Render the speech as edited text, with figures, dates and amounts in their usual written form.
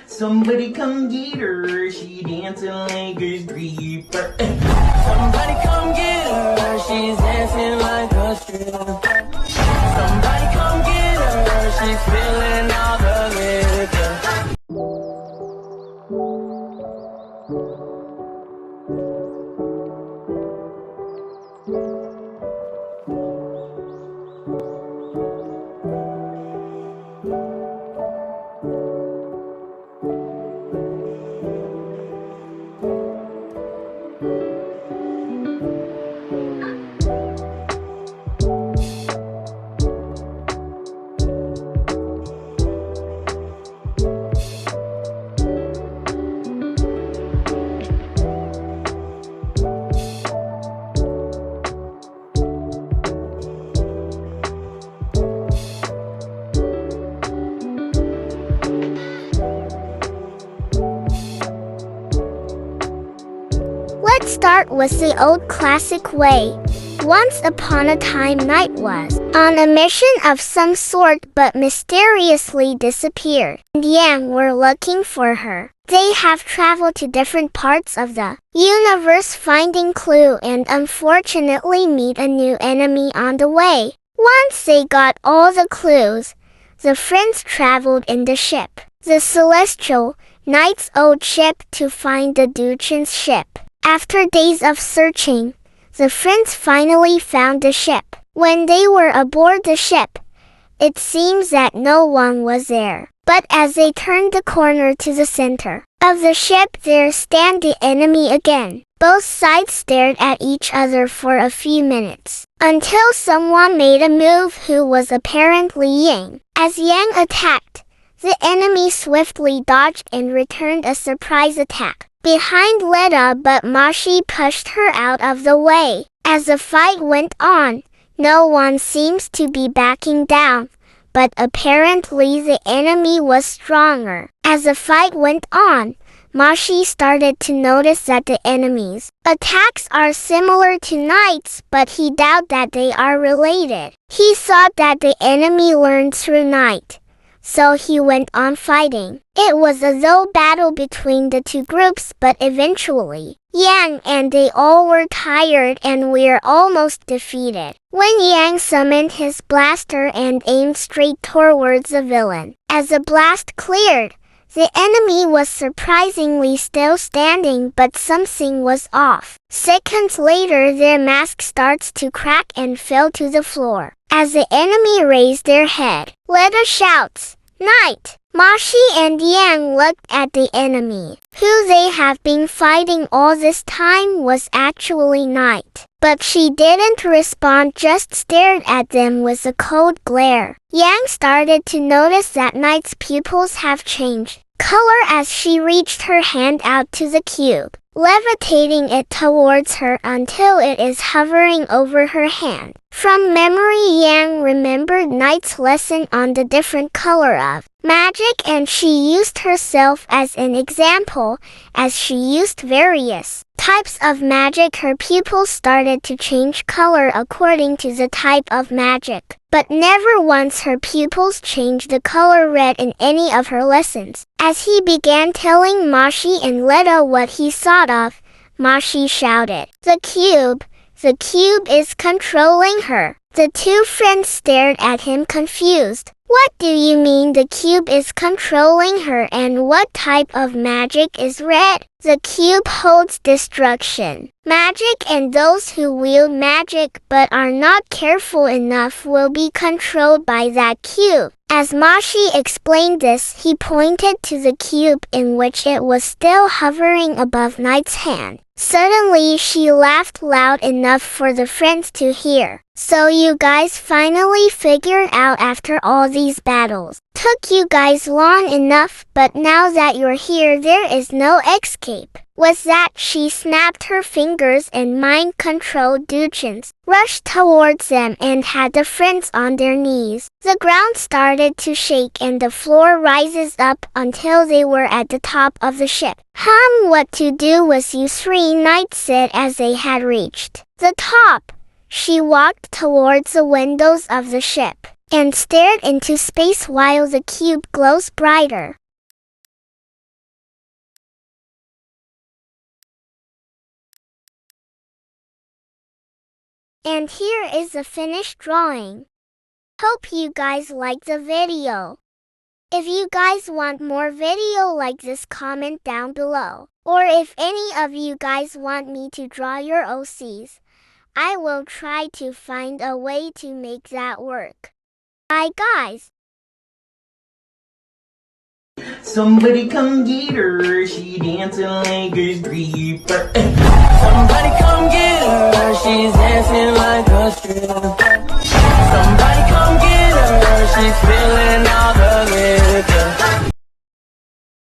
Somebody come get her, she dancing like a stripper. Somebody come get her, she's dancing like a stripper. Somebody come get her, she's feeling all the liquor. Let's start with the old classic way. Once upon a time, Knight was on a mission of some sort but mysteriously disappeared, and Yang were looking for her. They have traveled to different parts of the universe finding clue and unfortunately meet a new enemy on the way. Once they got all the clues, the friends traveled in the ship, the Celestial Knight's old ship, to find the Duchin's ship. After days of searching, the friends finally found the ship. When they were aboard the ship, it seems that no one was there. But as they turned the corner to the center of the ship, there stand the enemy again. Both sides stared at each other for a few minutes, until someone made a move who was apparently Yang. As Yang attacked, the enemy swiftly dodged and returned a surprise attack behind Leda, but Mashi pushed her out of the way. As the fight went on, no one seems to be backing down, but apparently the enemy was stronger. As the fight went on, Mashi started to notice that the enemy's attacks are similar to Knight's, but he doubted that they are related. He thought that the enemy learned through Knight, so he went on fighting. It was a low battle between the two groups, but eventually, Yang and they all were tired and were almost defeated. When Yang summoned his blaster and aimed straight towards the villain, as the blast cleared, the enemy was surprisingly still standing, but something was off. Seconds later, their mask starts to crack and fell to the floor. As the enemy raised their head, Leda shouts, "Knight!" Mashi and Yang looked at the enemy, who they have been fighting all this time was actually Knight. But she didn't respond, just stared at them with a cold glare. Yang started to notice that Knight's pupils have changed color as she reached her hand out to the cube, levitating it towards her until it is hovering over her hand. From memory, Yang remembered Knight's lesson on the different color of magic, and she used herself as an example. As she used various types of magic, her pupils started to change color according to the type of magic. But never once her pupils changed the color red in any of her lessons. As he began telling Mashi and Leda what he thought of, Mashi shouted, "The cube! The cube is controlling her." The two friends stared at him confused. "What do you mean the cube is controlling her, and what type of magic is red?" "The cube holds destruction magic, and those who wield magic but are not careful enough will be controlled by that cube." As Mashi explained this, he pointed to the cube in which it was still hovering above Knight's hand. Suddenly she laughed loud enough for the friends to hear. "So you guys finally figured out after all these battles. Took you guys long enough, but now that you're here, there is no escape." With that, she snapped her fingers and mind-controlled Duchins, rushed towards them and had the friends on their knees. The ground started to shake and the floor rises up until they were at the top of the ship. What to do with you three?" Knight said as they had reached the top. She walked towards the windows of the ship and stared into space while the cube glows brighter. And here is the finished drawing. Hope you guys liked the video. If you guys want more video like this, comment down below. Or if any of you guys want me to draw your OCs, I will try to find a way to make that work. Bye guys! Somebody come get her, she dancing like a creeper. Somebody come get her, she's dancing like a stripper.